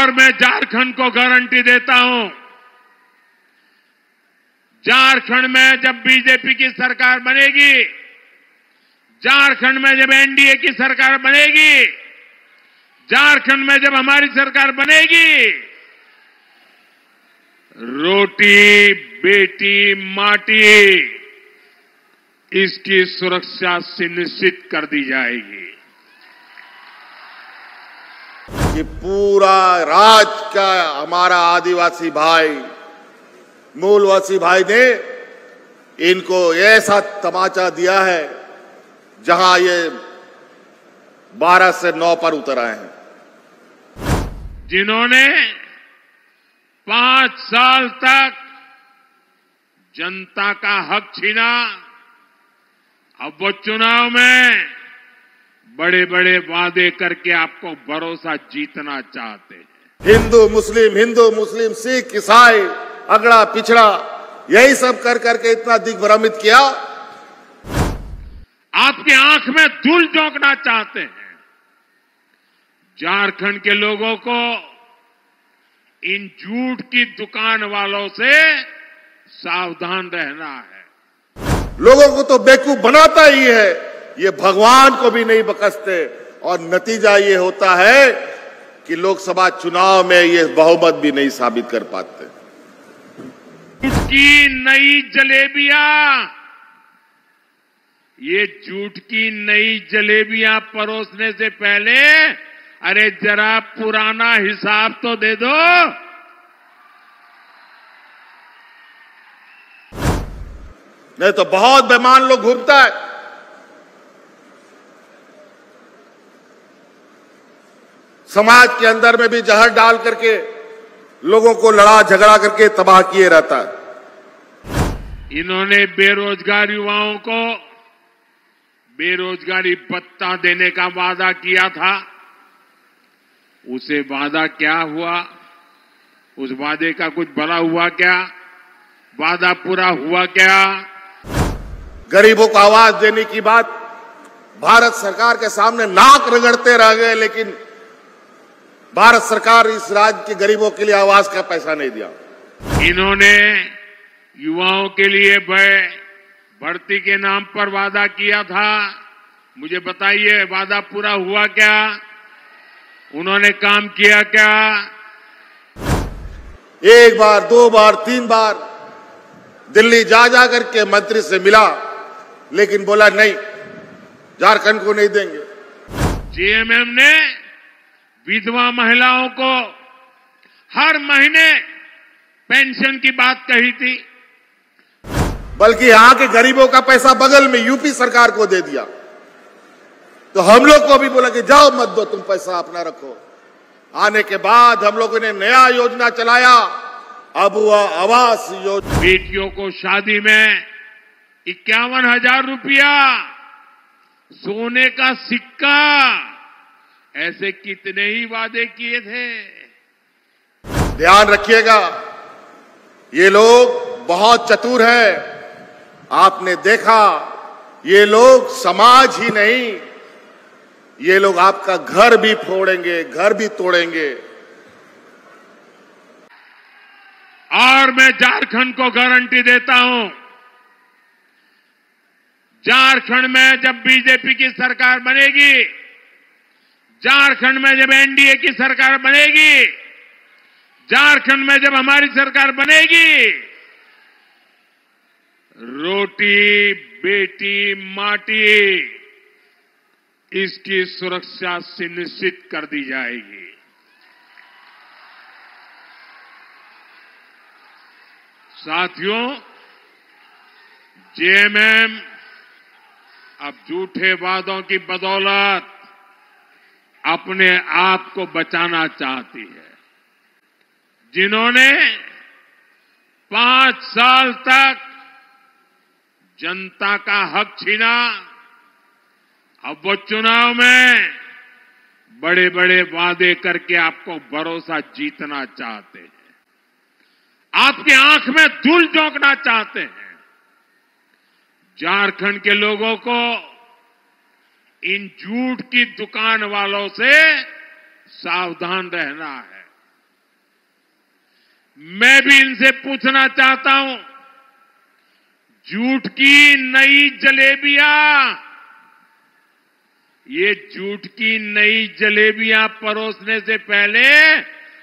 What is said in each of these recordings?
और मैं झारखंड को गारंटी देता हूं, झारखंड में जब बीजेपी की सरकार बनेगी, झारखंड में जब एनडीए की सरकार बनेगी, झारखंड में जब हमारी सरकार बनेगी, रोटी बेटी माटी इसकी सुरक्षा सुनिश्चित कर दी जाएगी। कि पूरा राज्य का हमारा आदिवासी भाई, मूलवासी भाई ने इनको ऐसा तमाचा दिया है जहां ये 12 से 9 पर उतर आए हैं। जिन्होंने 5 साल तक जनता का हक छीना, अब वो चुनाव में बड़े बड़े वादे करके आपको भरोसा जीतना चाहते हैं। हिंदू मुस्लिम, सिख, ईसाई, अगड़ा पिछड़ा, यही सब कर करके इतना दिग्भ्रमित किया। आपकी आंख में धूल झोंकना चाहते हैं। झारखंड के लोगों को इन झूठ की दुकान वालों से सावधान रहना है। लोगों को तो बेवकूफ बनाता ही है, ये भगवान को भी नहीं बख्शते, और नतीजा ये होता है कि लोकसभा चुनाव में ये बहुमत भी नहीं साबित कर पाते। इसकी नई जलेबियां, ये झूठ की नई जलेबियां परोसने से पहले अरे जरा पुराना हिसाब तो दे दो। नहीं तो बहुत बेईमान लोग घूमता है। समाज के अंदर में भी जहर डाल करके लोगों को लड़ा झगड़ा करके तबाह किए रहता है। इन्होंने बेरोजगार युवाओं को बेरोजगारी भत्ता देने का वादा किया था। उसे वादा क्या हुआ? उस वादे का कुछ भला हुआ क्या? वादा पूरा हुआ क्या? गरीबों को आवाज देने की बात भारत सरकार के सामने नाक रगड़ते रह गए, लेकिन भारत सरकार इस राज्य के गरीबों के लिए आवाज का पैसा नहीं दिया। इन्होंने युवाओं के लिए भर्ती के नाम पर वादा किया था। मुझे बताइए, वादा पूरा हुआ क्या? उन्होंने काम किया क्या? 1 बार 2 बार 3 बार दिल्ली जा करके मंत्री से मिला, लेकिन बोला नहीं, झारखंड को नहीं देंगे। जेएमएम ने विधवा महिलाओं को हर महीने पेंशन की बात कही थी, बल्कि यहां के गरीबों का पैसा बगल में यूपी सरकार को दे दिया। तो हम लोग को भी बोला कि जाओ मत दो, तुम पैसा अपना रखो। आने के बाद हम लोगों ने नया योजना चलाया, अब हुआ आवास योजना। बेटियों को शादी में 51,000 रुपया, सोने का सिक्का, ऐसे कितने ही वादे किए थे। ध्यान रखिएगा, ये लोग बहुत चतुर हैं। आपने देखा, ये लोग समाज ही नहीं, ये लोग आपका घर भी फोड़ेंगे, घर भी तोड़ेंगे। और मैं झारखंड को गारंटी देता हूं, झारखंड में जब बीजेपी की सरकार बनेगी, झारखंड में जब एनडीए की सरकार बनेगी, झारखंड में जब हमारी सरकार बनेगी, रोटी बेटी माटी इसकी सुरक्षा सुनिश्चित कर दी जाएगी। साथियों, जेएमएम अब झूठे वादों की बदौलत अपने आप को बचाना चाहती है। जिन्होंने 5 साल तक जनता का हक छीना, अब वो चुनाव में बड़े बड़े वादे करके आपको भरोसा जीतना चाहते हैं। आपकी आंख में धूल झोंकना चाहते हैं। झारखंड के लोगों को इन झूठ की दुकान वालों से सावधान रहना है। मैं भी इनसे पूछना चाहता हूं, झूठ की नई जलेबियां, ये झूठ की नई जलेबियां परोसने से पहले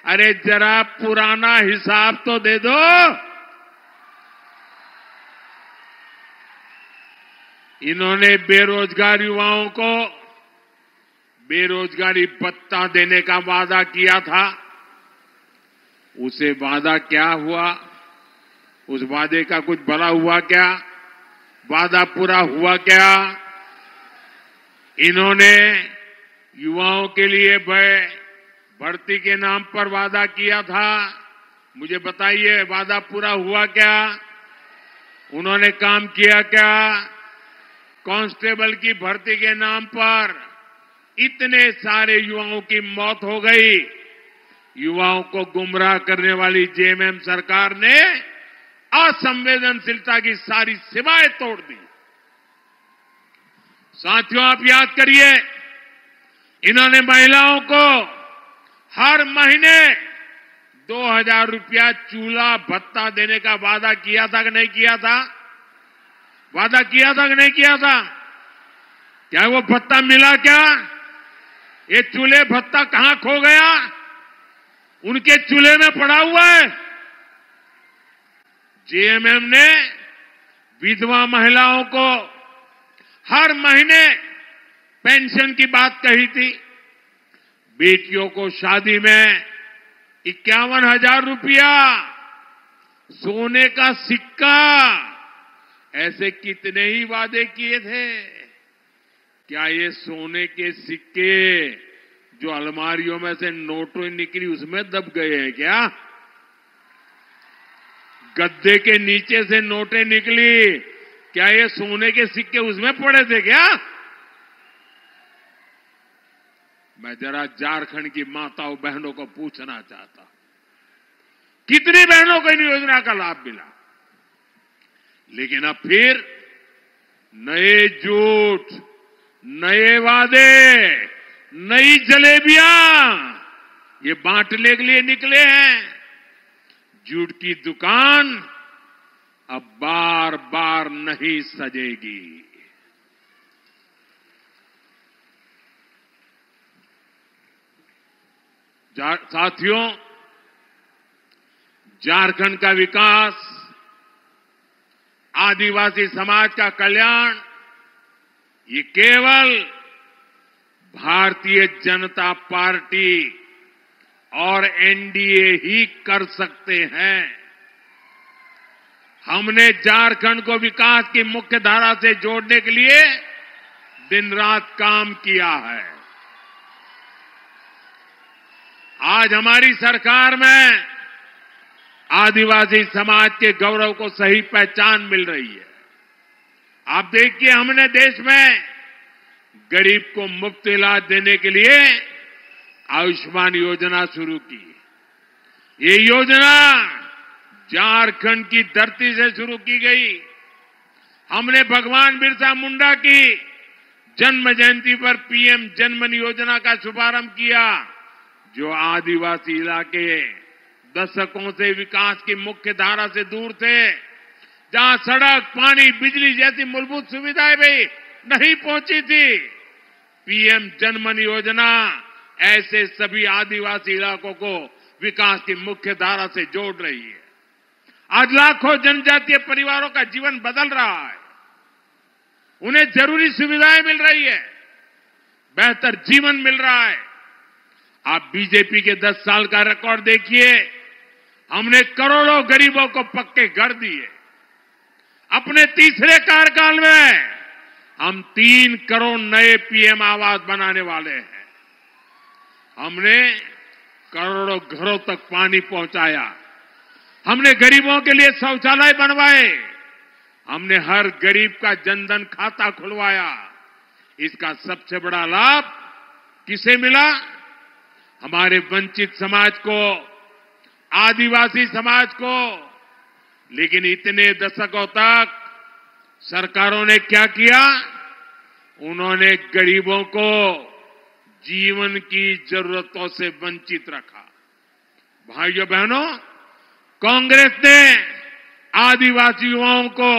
अरे जरा पुराना हिसाब तो दे दो। इन्होंने बेरोजगार युवाओं को बेरोजगारी भत्ता देने का वादा किया था, उसे वादा क्या हुआ? उस वादे का कुछ भला हुआ क्या? वादा पूरा हुआ क्या? इन्होंने युवाओं के लिए भर्ती के नाम पर वादा किया था, मुझे बताइए वादा पूरा हुआ क्या? उन्होंने काम किया क्या? कांस्टेबल की भर्ती के नाम पर इतने सारे युवाओं की मौत हो गई। युवाओं को गुमराह करने वाली जेएमएम सरकार ने असंवेदनशीलता की सारी सीमाएं तोड़ दी। साथियों, आप याद करिए, इन्होंने महिलाओं को हर महीने 2000 रुपया चूल्हा भत्ता देने का वादा किया था कि नहीं किया था? वादा किया था कि नहीं किया था? क्या वो भत्ता मिला क्या? ये चूल्हे भत्ता कहां खो गया? उनके चूल्हे में पड़ा हुआ है। जेएमएम ने विधवा महिलाओं को हर महीने पेंशन की बात कही थी। बेटियों को शादी में 51,000 रुपया, सोने का सिक्का, ऐसे कितने ही वादे किए थे। क्या ये सोने के सिक्के जो अलमारियों में से नोटों निकली उसमें दब गए हैं क्या? गद्दे के नीचे से नोटें निकली, क्या ये सोने के सिक्के उसमें पड़े थे क्या? मैं जरा झारखंड की माताओं बहनों को पूछना चाहता हूं, कितनी बहनों को इन योजना का लाभ मिला? लेकिन अब फिर नए झूठ, नए वादे, नई जलेबियां ये बांटने के लिए निकले हैं। झूठ की दुकान अब बार बार नहीं सजेगी। साथियों, झारखंड का विकास, आदिवासी समाज का कल्याण, ये केवल भारतीय जनता पार्टी और एनडीए ही कर सकते हैं। हमने झारखंड को विकास की मुख्य धारा से जोड़ने के लिए दिन रात काम किया है। आज हमारी सरकार में आदिवासी समाज के गौरव को सही पहचान मिल रही है। आप देखिए, हमने देश में गरीब को मुफ्त इलाज देने के लिए आयुष्मान योजना शुरू की। ये योजना झारखंड की धरती से शुरू की गई। हमने भगवान बिरसा मुंडा की जन्म जयंती पर पीएम जनमन योजना का शुभारंभ किया, जो आदिवासी इलाके दशकों से विकास की मुख्य धारा से दूर थे, जहां सड़क, पानी, बिजली जैसी मूलभूत सुविधाएं भी नहीं पहुंची थी। पीएम जनमन योजना ऐसे सभी आदिवासी इलाकों को विकास की मुख्य धारा से जोड़ रही है। आज लाखों जनजातीय परिवारों का जीवन बदल रहा है, उन्हें जरूरी सुविधाएं मिल रही है, बेहतर जीवन मिल रहा है। आप बीजेपी के 10 साल का रिकॉर्ड देखिए, हमने करोड़ों गरीबों को पक्के घर दिए। अपने तीसरे कार्यकाल में हम 3 करोड़ नए पीएम आवास बनाने वाले हैं। हमने करोड़ों घरों तक पानी पहुंचाया। हमने गरीबों के लिए शौचालय बनवाए। हमने हर गरीब का जनधन खाता खुलवाया। इसका सबसे बड़ा लाभ किसे मिला? हमारे वंचित समाज को, आदिवासी समाज को। लेकिन इतने दशकों तक सरकारों ने क्या किया? उन्होंने गरीबों को जीवन की जरूरतों से वंचित रखा। भाइयों बहनों, कांग्रेस ने आदिवासी युवाओं को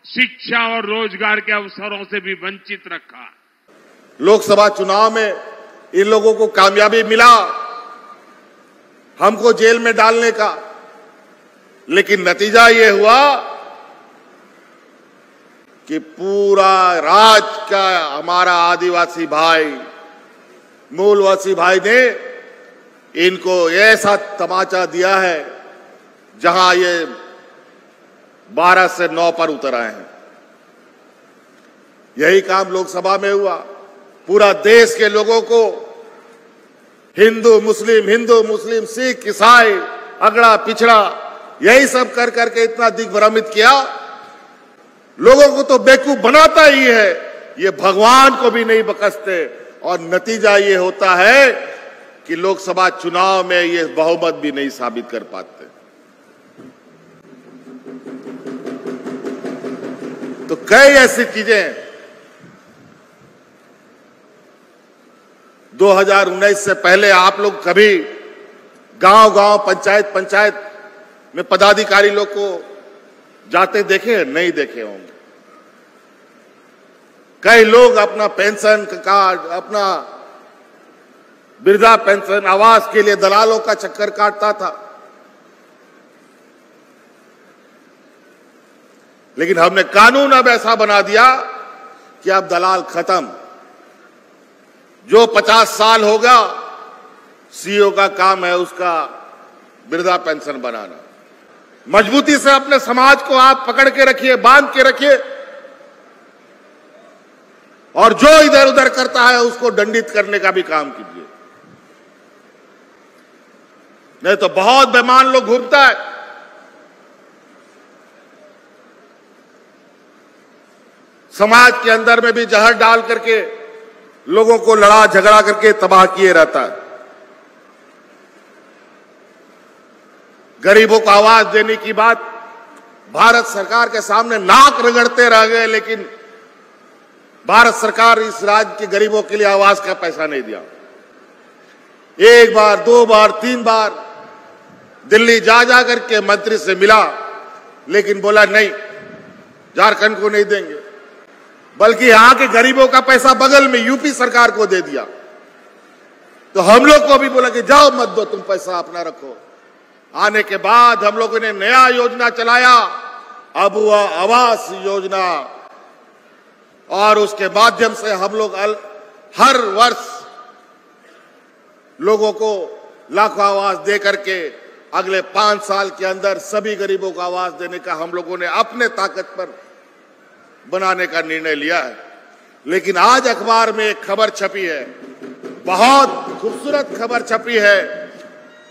शिक्षा और रोजगार के अवसरों से भी वंचित रखा। लोकसभा चुनाव में इन लोगों को कामयाबी मिला हमको जेल में डालने का, लेकिन नतीजा ये हुआ कि पूरा राज्य का हमारा आदिवासी भाई, मूलवासी भाई ने इनको ऐसा तमाचा दिया है जहां ये 12 से 9 पर उतर आए हैं। यही काम लोकसभा में हुआ। पूरा देश के लोगों को हिंदू मुस्लिम, सिख, ईसाई, अगड़ा पिछड़ा, यही सब कर करके इतना दिग्भ्रमित किया। लोगों को तो बेवकूफ बनाता ही है, ये भगवान को भी नहीं बख्शते। और नतीजा ये होता है कि लोकसभा चुनाव में ये बहुमत भी नहीं साबित कर पाते। तो कई ऐसी चीजें 2019 से पहले आप लोग कभी गांव-गांव, पंचायत में पदाधिकारी लोग को जाते देखे? नहीं देखे होंगे। कई लोग अपना पेंशन कार्ड, अपना वृद्धा पेंशन, आवास के लिए दलालों का चक्कर काटता था। लेकिन हमने कानून अब ऐसा बना दिया कि अब दलाल खत्म। जो 50 साल होगा, सीईओ का काम है उसका वृद्धा पेंशन बनाना। मजबूती से अपने समाज को आप पकड़ के रखिए, बांध के रखिए, और जो इधर उधर करता है उसको दंडित करने का भी काम कीजिए। नहीं तो बहुत बेईमान लोग घूमता है। समाज के अंदर में भी जहर डाल करके लोगों को लड़ा झगड़ा करके तबाह किए रहता है। गरीबों को आवाज देने की बात भारत सरकार के सामने नाक रगड़ते रह गए, लेकिन भारत सरकार इस राज्य के गरीबों के लिए आवाज का पैसा नहीं दिया। 1 बार, 2 बार, 3 बार दिल्ली जा करके मंत्री से मिला, लेकिन बोला नहीं, झारखंड को नहीं देंगे। बल्कि यहां के गरीबों का पैसा बगल में यूपी सरकार को दे दिया। तो हम लोग को भी बोला कि जाओ मत दो, तुम पैसा अपना रखो। आने के बाद हम लोगों ने नया योजना चलाया, अब हुआ आवास योजना, और उसके माध्यम से हम लोग हर वर्ष लोगों को लाखों आवास दे करके अगले 5 साल के अंदर सभी गरीबों को आवास देने का हम लोगों ने अपने ताकत पर बनाने का निर्णय लिया है। लेकिन आज अखबार में एक खबर छपी है, बहुत खूबसूरत खबर छपी है।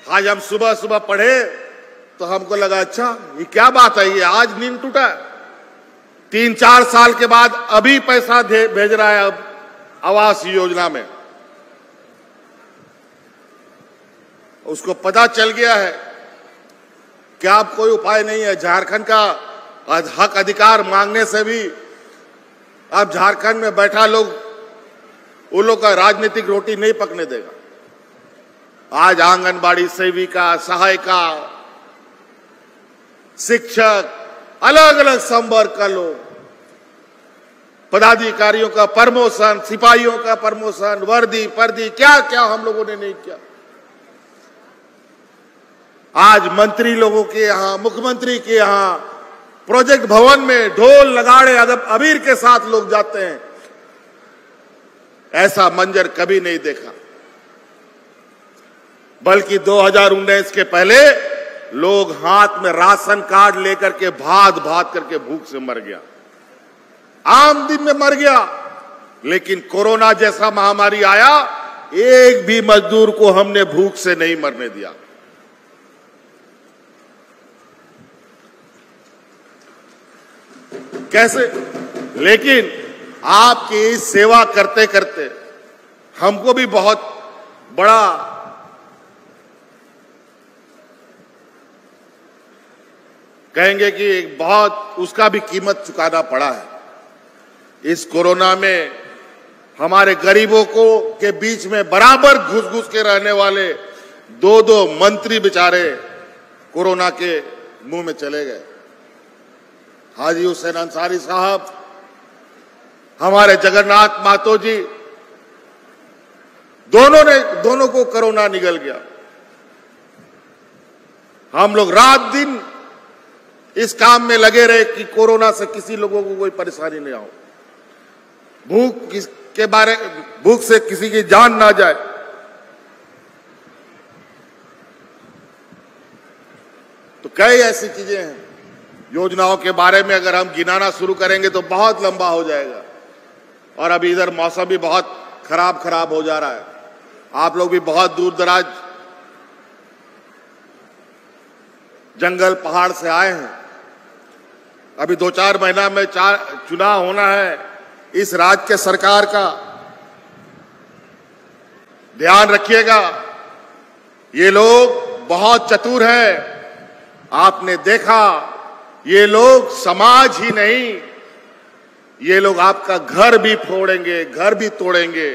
आज हम सुबह सुबह पढ़े तो हमको लगा अच्छा ये क्या बात है, ये आज नींद टूटा। 3-4 साल के बाद अभी पैसा भेज रहा है अब आवास योजना में। उसको पता चल गया है कि अब कोई उपाय नहीं है। झारखंड का हक अधिकार मांगने से भी अब झारखंड में बैठा लोग, उन लोग का राजनीतिक रोटी नहीं पकने देगा। आज आंगनबाड़ी सेविका, सहायिका, शिक्षक, अलग अलग संवर्ग का लोग, पदाधिकारियों का प्रमोशन, सिपाहियों का प्रमोशन, वर्दी पर्दी, क्या क्या हम लोगों ने नहीं किया। आज मंत्री लोगों के यहां, मुख्यमंत्री के यहां प्रोजेक्ट भवन में ढोल नगाड़े अबीर के साथ लोग जाते हैं। ऐसा मंजर कभी नहीं देखा। बल्कि 2019 के पहले लोग हाथ में राशन कार्ड लेकर के भात करके भूख से मर गया, आम दिन में मर गया। लेकिन कोरोना जैसा महामारी आया, एक भी मजदूर को हमने भूख से नहीं मरने दिया। कैसे? लेकिन आपकी इस सेवा करते करते हमको भी बहुत बड़ा कहेंगे कि बहुत उसका भी कीमत चुकाना पड़ा है। इस कोरोना में हमारे गरीबों को के बीच में बराबर घुस के रहने वाले 2 मंत्री बेचारे कोरोना के मुंह में चले गए। हाजी हुसैन अंसारी साहब, हमारे जगन्नाथ महतो जी, दोनों को कोरोना निगल गया। हम लोग रात दिन इस काम में लगे रहे कि कोरोना से किसी लोगों को कोई परेशानी नहीं आओ, भूख से किसी की जान ना जाए। तो कई ऐसी चीजें हैं, योजनाओं के बारे में अगर हम गिनाना शुरू करेंगे तो बहुत लंबा हो जाएगा। और अभी इधर मौसम भी बहुत खराब हो जा रहा है। आप लोग भी बहुत दूर दराज जंगल पहाड़ से आए हैं। अभी 2-4 महीना में चुनाव होना है इस राज्य के सरकार का। ध्यान रखिएगा, ये लोग बहुत चतुर हैं। आपने देखा, ये लोग समाज ही नहीं, ये लोग आपका घर भी फोड़ेंगे, घर भी तोड़ेंगे।